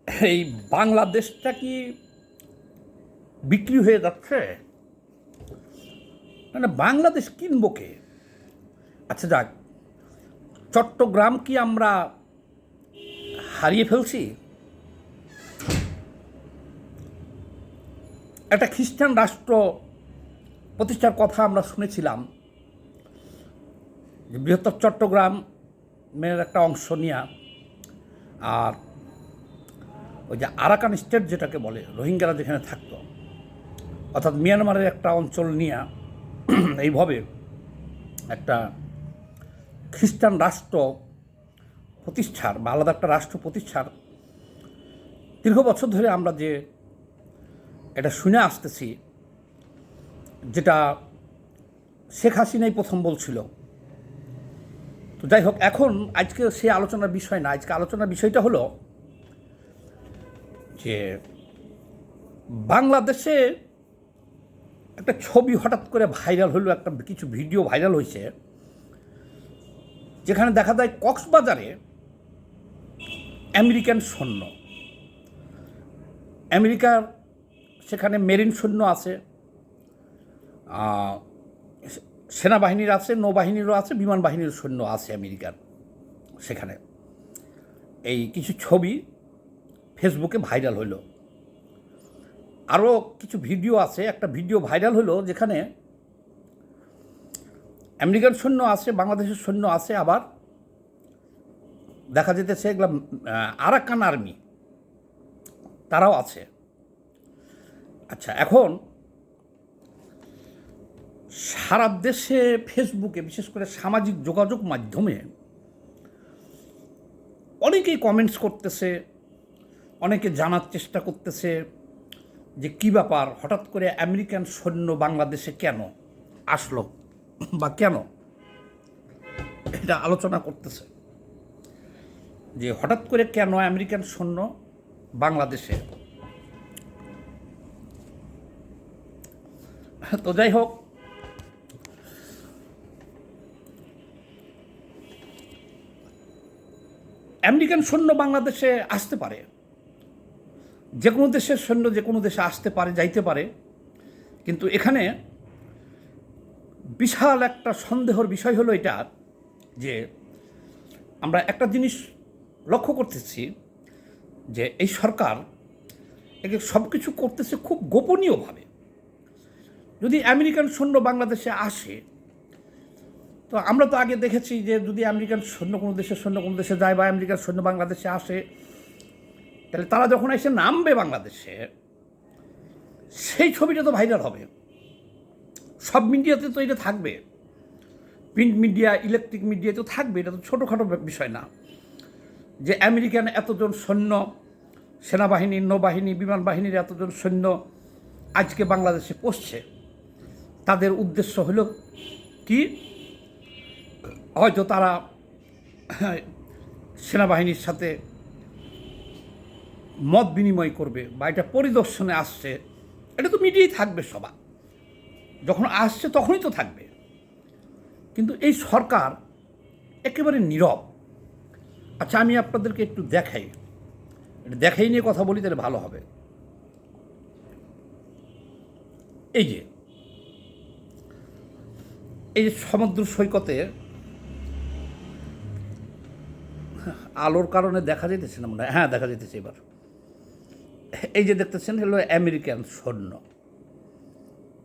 এই বাংলাদেশটা কি বিক্রি হয়ে যাচ্ছে? মানে বাংলাদেশ কিনবো কে? আচ্ছা যাক, চট্টগ্রাম কি আমরা হারিয়ে ফেলছি? একটা খ্রিস্টান রাষ্ট্র প্রতিষ্ঠার কথা আমরা শুনেছিলাম, যে বৃহত্তর চট্টগ্রামের একটা অংশ নিয়ে, আর ওই যে আরাকান স্টেট যেটাকে বলে, রোহিঙ্গারা যেখানে থাকতো, অর্থাৎ মিয়ানমারের একটা অঞ্চল নিয়ে এইভাবে একটা খ্রিস্টান রাষ্ট্র প্রতিষ্ঠার বা আলাদা একটা রাষ্ট্র প্রতিষ্ঠার দীর্ঘ বছর ধরে আমরা যে এটা শুনে আসতেছি, যেটা শেখ হাসিনাই প্রথম বলছিল। তো যাই হোক, এখন আজকে সে আলোচনার বিষয় না। আজকে আলোচনার বিষয়টা হলো যে বাংলাদেশে একটা ছবি হঠাৎ করে ভাইরাল হলো, একটা কিছু ভিডিও ভাইরাল হয়েছে, যেখানে দেখা যায় কক্সবাজারে আমেরিকান সৈন্য, আমেরিকার সেখানে মেরিন সৈন্য আছে, সেনাবাহিনীর আছে, নৌবাহিনীরও আছে, বিমান বাহিনীর সৈন্য আছে আমেরিকার সেখানে। এই কিছু ছবি ফেসবুকে ভাইরাল হলো। আরও কিছু ভিডিও আছে। একটা ভিডিও ভাইরাল হলো যেখানে আমেরিকান সৈন্য আছে, বাংলাদেশের সৈন্য আছে, আবার দেখা যেতেছে এগুলো আরাকান আর্মি, তারাও আছে। আচ্ছা, এখন সারা দেশে ফেসবুকে, বিশেষ করে সামাজিক যোগাযোগ মাধ্যমে অনেকেই কমেন্টস করতেছে, অনেকে জানার চেষ্টা করতেছে যে কী ব্যাপার, হঠাৎ করে আমেরিকান সৈন্য বাংলাদেশে কেন আসলো বা কেন, এটা আলোচনা করতেছে যে হঠাৎ করে কেন আমেরিকান সৈন্য বাংলাদেশে। তো যাই হোক, আমেরিকান সৈন্য বাংলাদেশে আসতে পারে, যে কোনো দেশের সৈন্য যে কোনো দেশে আসতে পারে, যাইতে পারে। কিন্তু এখানে বিশাল একটা সন্দেহের বিষয় হলো এটা, যে আমরা একটা জিনিস লক্ষ্য করতেছি, যে এই সরকার একে সব কিছু করতেছে খুব গোপনীয়ভাবে। যদি আমেরিকান সৈন্য বাংলাদেশে আসে, তো আমরা তো আগে দেখেছি যে যদি আমেরিকান সৈন্য কোনো দেশের সৈন্য কোনো দেশে যায় বা আমেরিকান সৈন্য বাংলাদেশে আসে, তাহলে তারা যখন এসে নামবে বাংলাদেশে, সেই ছবিটা তো ভাইরাল হবে, সব মিডিয়াতে তো এটা থাকবে, প্রিন্ট মিডিয়া, ইলেকট্রিক মিডিয়াতে তো থাকবে। এটা তো ছোটোখাটো বিষয় না যে আমেরিকান এতজন সৈন্য, সেনাবাহিনী, নৌবাহিনী, বিমান বাহিনীর এতজন সৈন্য আজকে বাংলাদেশে পৌঁছছে। তাদের উদ্দেশ্য হলো কি, হয়তো তারা সেনাবাহিনীর সাথে মত বিনিময় করবে বা এটা পরিদর্শনে আসছে। এটা তো মিডিয়ায় থাকবে, সবার যখন আসছে তখনই তো থাকবে। কিন্তু এই সরকার একেবারে নীরব। আচ্ছা, আমি আপনাদেরকে একটু দেখাই, এটা দেখাই নিয়ে কথা বলি, তাহলে ভালো হবে। এই যে সমুদ্র সৈকতে আলোর কারণে দেখা যেতেছে না মনে হয়, হ্যাঁ দেখা যেতেছে এবার। এই যে দেখতেছেন হলো আমেরিকান সৈন্য।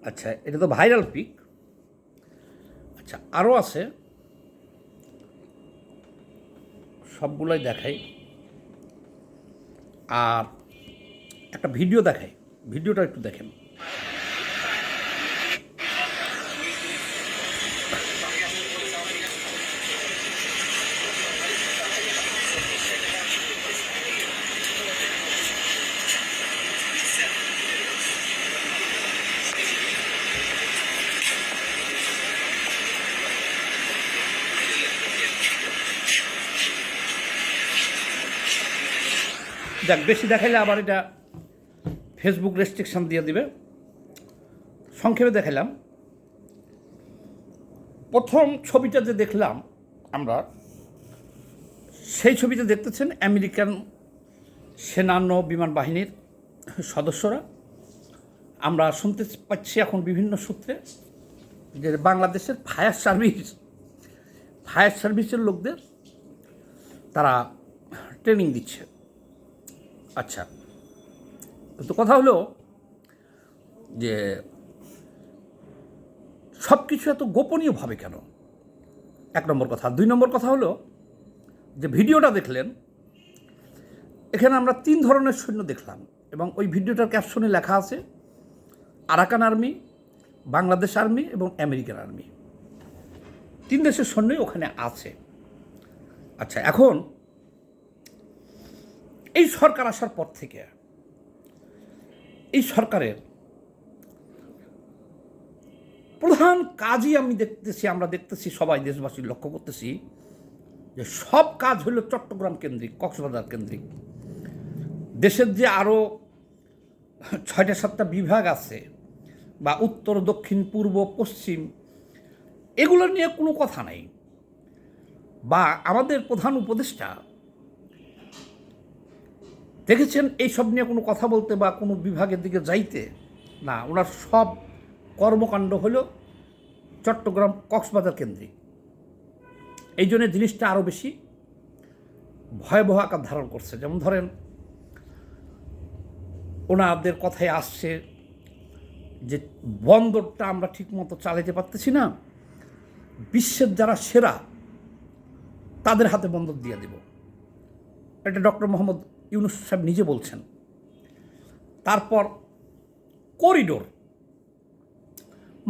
আচ্ছা, এটা তো ভাইরাল পিক। আচ্ছা, আরও আছে, সবগুলোই দেখাই। আর একটা ভিডিও দেখাই, ভিডিওটা একটু দেখেন। যাক, বেশি দেখাইলে আবার এটা ফেসবুক রেস্ট্রিকশন দিয়ে দিবে। সংক্ষেপে দেখালাম। প্রথম ছবিটা যে দেখলাম আমরা, সেই ছবিতে দেখতেছেন আমেরিকান সেনা বিমান বাহিনীর সদস্যরা, আমরা শুনতে পাচ্ছি এখন বিভিন্ন সূত্রে যে বাংলাদেশের ফায়ার সার্ভিসের লোকদের তারা ট্রেনিং দিচ্ছে। আচ্ছা, তো কথা হলো যে সব কিছু এত গোপনীয়ভাবে কেন, এক নম্বর কথা। দুই নম্বর কথা হলো যে ভিডিওটা দেখলেন, এখানে আমরা 3 ধরনের সৈন্য দেখলাম এবং ওই ভিডিওটার ক্যাপশনে লেখা আছে আরাকান আর্মি, বাংলাদেশ আর্মি এবং আমেরিকান আর্মি। 3 দেশের সৈন্যই ওখানে আছে। আচ্ছা, এখন এই সরকার আসার পর থেকে এই সরকারের প্রধান কাজই আমরা দেখতেছি সবাই দেশবাসী লক্ষ্য করতেছি যে সব কাজ হলো চট্টগ্রাম কেন্দ্রিক, কক্সবাজার কেন্দ্রিক। দেশের যে আরও 6টা-7টা বিভাগ আছে বা উত্তর, দক্ষিণ, পূর্ব, পশ্চিম, এগুলো নিয়ে কোনো কথা নাই। বা আমাদের প্রধান উপদেষ্টা দেখেছেন এইসব নিয়ে কোনো কথা বলতে বা কোনো বিভাগের দিকে যাইতে না। ওনার সব কর্মকাণ্ড হলো চট্টগ্রাম কক্সবাজার কেন্দ্রিক। এই জন্য জিনিসটা আরও বেশি ভয়াবহ আকার ধারণ করছে। যেমন ধরেন, ওনাদের কথায় আসছে যে বন্দরটা আমরা ঠিকমতো চালাতে পারতেছি না, বিশ্বের যারা সেরা তাদের হাতে বন্দর দিয়ে দেব। এটা ডক্টর মোহাম্মদ ইউনূস সাহেব নিজে বলছেন। তারপর করিডোর,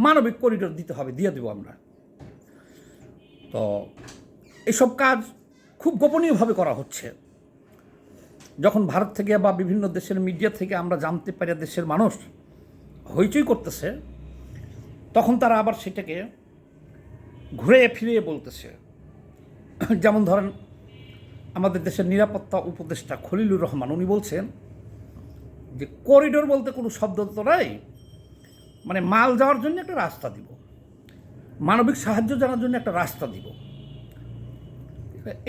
মানবিক করিডোর দিতে হবে, দিয়ে দেব আমরা। তো এসব কাজ খুব গোপনীয়ভাবে করা হচ্ছে। যখন ভারত থেকে বা বিভিন্ন দেশের মিডিয়া থেকে আমরা জানতে পারি দেশের মানুষ হইচই করতেছে, তখন তারা আবার সেটাকে ঘুরে ফিরিয়ে বলতেছে। যেমন ধরেন, আমাদের দেশের নিরাপত্তা উপদেষ্টা খলিলুর রহমান, উনি বলছেন যে করিডোর বলতে কোনো শব্দ তো নাই, মানে মাল যাওয়ার জন্য একটা রাস্তা দিব, মানবিক সাহায্য জানার জন্য একটা রাস্তা দিব।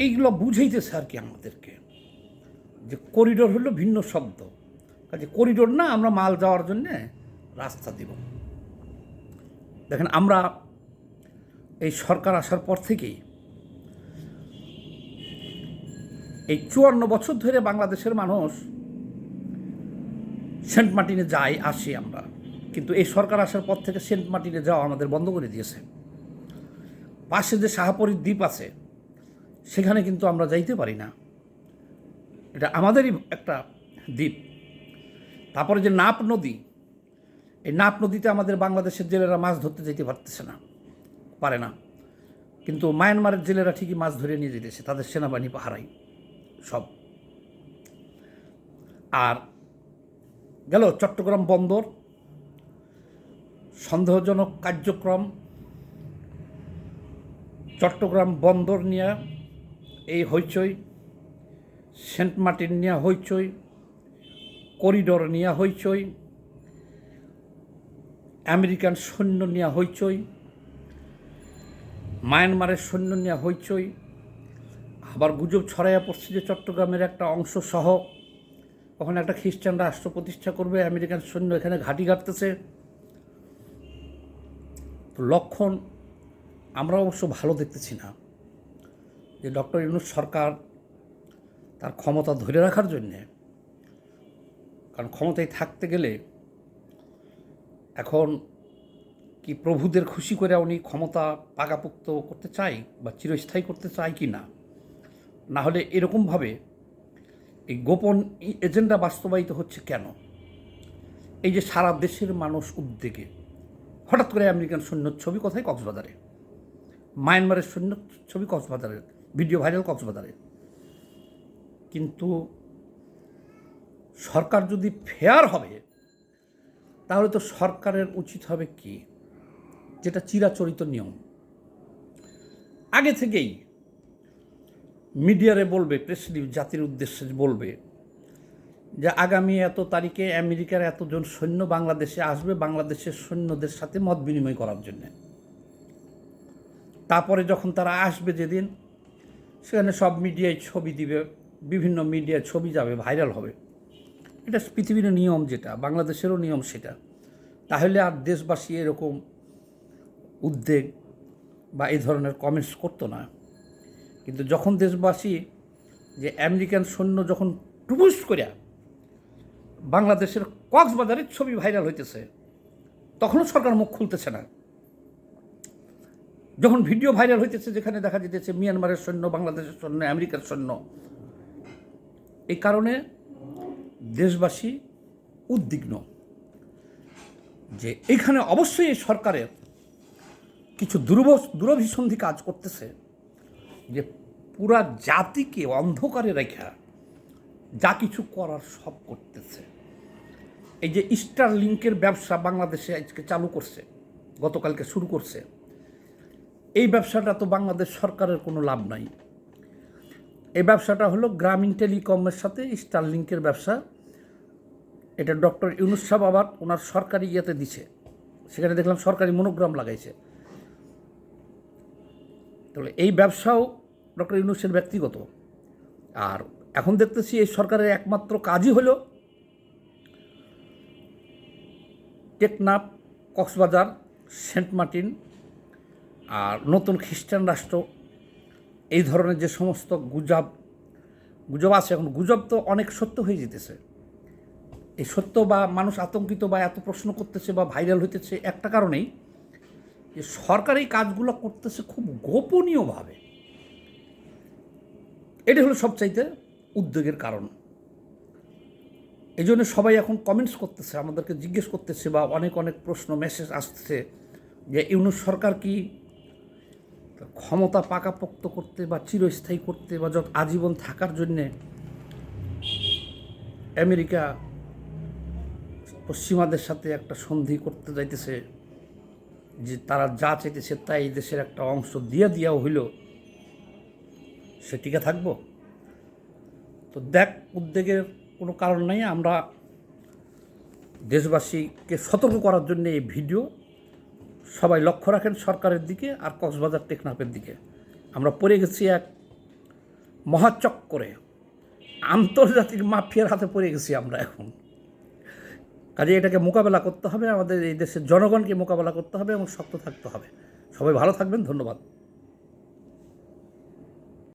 এইগুলো বুঝাইতেছে আর কি আমাদেরকে যে করিডোর হলো ভিন্ন শব্দ, কাজে করিডোর না, আমরা মাল যাওয়ার জন্যে রাস্তা দিব। দেখেন, আমরা এই সরকার আসার পর থেকেই এই 54 বছর ধরে বাংলাদেশের মানুষ সেন্ট মার্টিনে যাই আসি আমরা, কিন্তু এই সরকার আসার পর থেকে সেন্ট মার্টিনে যাওয়া আমাদের বন্ধ করে দিয়েছে। পাশে যে শাহপরীর দ্বীপ আছে সেখানে কিন্তু আমরা যাইতে পারি না, এটা আমাদেরই একটা দ্বীপ। তারপরে যে নাপ নদী, এই নাপ নদীতে আমাদের বাংলাদেশের জেলেরা মাছ ধরতে যেতে পারে না, কিন্তু মায়ানমারের জেলেরা ঠিকই মাছ ধরে নিয়ে যেতেছে, তাদের সেনাবাহিনী পাহারাই সব। আর গেল চট্টগ্রাম বন্দর, সন্দেহজনক কার্যক্রম, চট্টগ্রাম বন্দর নিয়ে এই হইচই, সেন্ট মার্টিন নিয়ে হইচই, করিডোর নিয়ে হইচই, আমেরিকান সৈন্য নিয়ে হইচই, মায়ানমারের সৈন্য নিয়ে হইচই। আবার গুজব ছড়াইয়া পড়ছে যে চট্টগ্রামের একটা অংশ সহ ওখানে একটা খ্রিস্টান রাষ্ট্র প্রতিষ্ঠা করবে, আমেরিকান সৈন্য এখানে ঘাঁটি গাড়তেছে। তো লক্ষণ আমরা অবশ্য ভালো দেখতেছি না যে ডক্টর ইউনূস সরকার তার ক্ষমতা ধরে রাখার জন্যে, কারণ ক্ষমতায় থাকতে গেলে এখন কি প্রভুদের খুশি করে উনি ক্ষমতা পাকাপোক্ত করতে চাই বা চিরস্থায়ী করতে চাই কি না, না হলে এরকমভাবে এই গোপন এজেন্ডা বাস্তবায়িত হচ্ছে কেন? এই যে সারা দেশের মানুষ উদ্বেগে, হঠাৎ করে আমেরিকান সৈন্যর ছবি কোথায়? কক্সবাজারে। মায়ানমারের সৈন্য ছবি কক্সবাজারের, ভিডিও ভাইরাল কক্সবাজারে। কিন্তু সরকার যদি ফেয়ার হবে তাহলে তো সরকারের উচিত হবে কি, যেটা চিরাচরিত নিয়ম, আগে থেকেই মিডিয়ারে বলবে, প্রেস রিলিজ জাতির উদ্দেশ্যে বলবে যে আগামী এত তারিখে আমেরিকার এতজন সৈন্য বাংলাদেশে আসবে, বাংলাদেশের সৈন্যদের সাথে মত বিনিময় করার জন্য। তারপরে যখন তারা আসবে যেদিন, সেখানে সব মিডিয়ায় ছবি দিবে বিভিন্ন মিডিয়ায় ছবি যাবে, ভাইরাল হবে। এটা পৃথিবীর নিয়ম, যেটা বাংলাদেশেরও নিয়ম সেটা। তাহলে আর দেশবাসী এরকম উদ্বেগ বা এই ধরনের কমেন্টস করতো না। কিন্তু যখন দেশবাসী যে আমেরিকান সৈন্য যখন টুবুস করে বাংলাদেশের কক্সবাজারের ছবি ভাইরাল হইতেছে, তখনও সরকার মুখ খুলতেছে না। যখন ভিডিও ভাইরাল হইতেছে যেখানে দেখা যেতেছে মিয়ানমারের সৈন্য, বাংলাদেশের সৈন্য, আমেরিকার সৈন্য, এই কারণে দেশবাসী উদ্বিগ্ন যে এইখানে অবশ্যই এই সরকারের কিছু দূরভিসন্ধি কাজ করতেছে, যে পুরা জাতিকে অন্ধকারে রেখা যা কিছু করার সব করতেছে। এই যে স্টারলিংকের ব্যবসা বাংলাদেশে আজকে চালু করছে, গতকালকে শুরু করছে, এই ব্যবসাটা তো বাংলাদেশ সরকারের কোনো লাভ নাই। এই ব্যবসাটা হলো গ্রামীণ টেলিকমের সাথে স্টারলিংকের ব্যবসা। এটা ডক্টর ইউনূস সাহেব আবার ওনার সরকারি ইয়েতে দিছে, সেখানে দেখলাম সরকারি মনোগ্রাম লাগাইছে। তাহলে এই ব্যবসাও ডক্টর ইউনূসের ব্যক্তিগত। আর এখন দেখতেছি এই সরকারের একমাত্র কাজই হলো টেকনাফ, কক্সবাজার, সেন্ট মার্টিন আর নতুন খ্রিস্টান রাষ্ট্র, এই ধরনের যে সমস্ত গুজব আছে, এখন গুজব তো অনেক সত্য হয়ে যেতেছে। এই সত্য বা মানুষ আতঙ্কিত বা এত প্রশ্ন করতেছে বা ভাইরাল হইতেছে একটা কারণেই, যে সরকার এই কাজগুলো করতেছে খুব গোপনীয়ভাবে। এটি হলো সবচাইতে উদ্বেগের কারণ। এই জন্য সবাই এখন কমেন্টস করতেছে, আমাদেরকে জিজ্ঞেস করতেছে বা অনেক অনেক প্রশ্ন মেসেজ আসছে যে ইউনূস সরকার কি ক্ষমতা পাকাপোক্ত করতে বা চিরস্থায়ী করতে বা আজীবন থাকার জন্যে আমেরিকা পশ্চিমাদের সাথে একটা সন্ধি করতে যাইতেছে, যে তারা যা চাইতেছে তাই দেশের একটা অংশ দিয়াও হইল, সে টিকে থাকবো? তো দেখ, উদ্বেগের কোনো কারণ নাই। আমরা দেশবাসীকে সতর্ক করার জন্য এই ভিডিও। সবাই লক্ষ্য রাখেন সরকারের দিকে আর কক্সবাজার টেকনাফের দিকে। আমরা পড়ে গেছি এক মহাচক্করে, আন্তর্জাতিক মাফিয়ার হাতে পড়ে গেছি আমরা এখন। কাজে এটাকে মোকাবেলা করতে হবে, আমাদের এই দেশের জনগণকে মোকাবেলা করতে হবে এবং শক্ত থাকতে হবে। সবাই ভালো থাকবেন, ধন্যবাদ।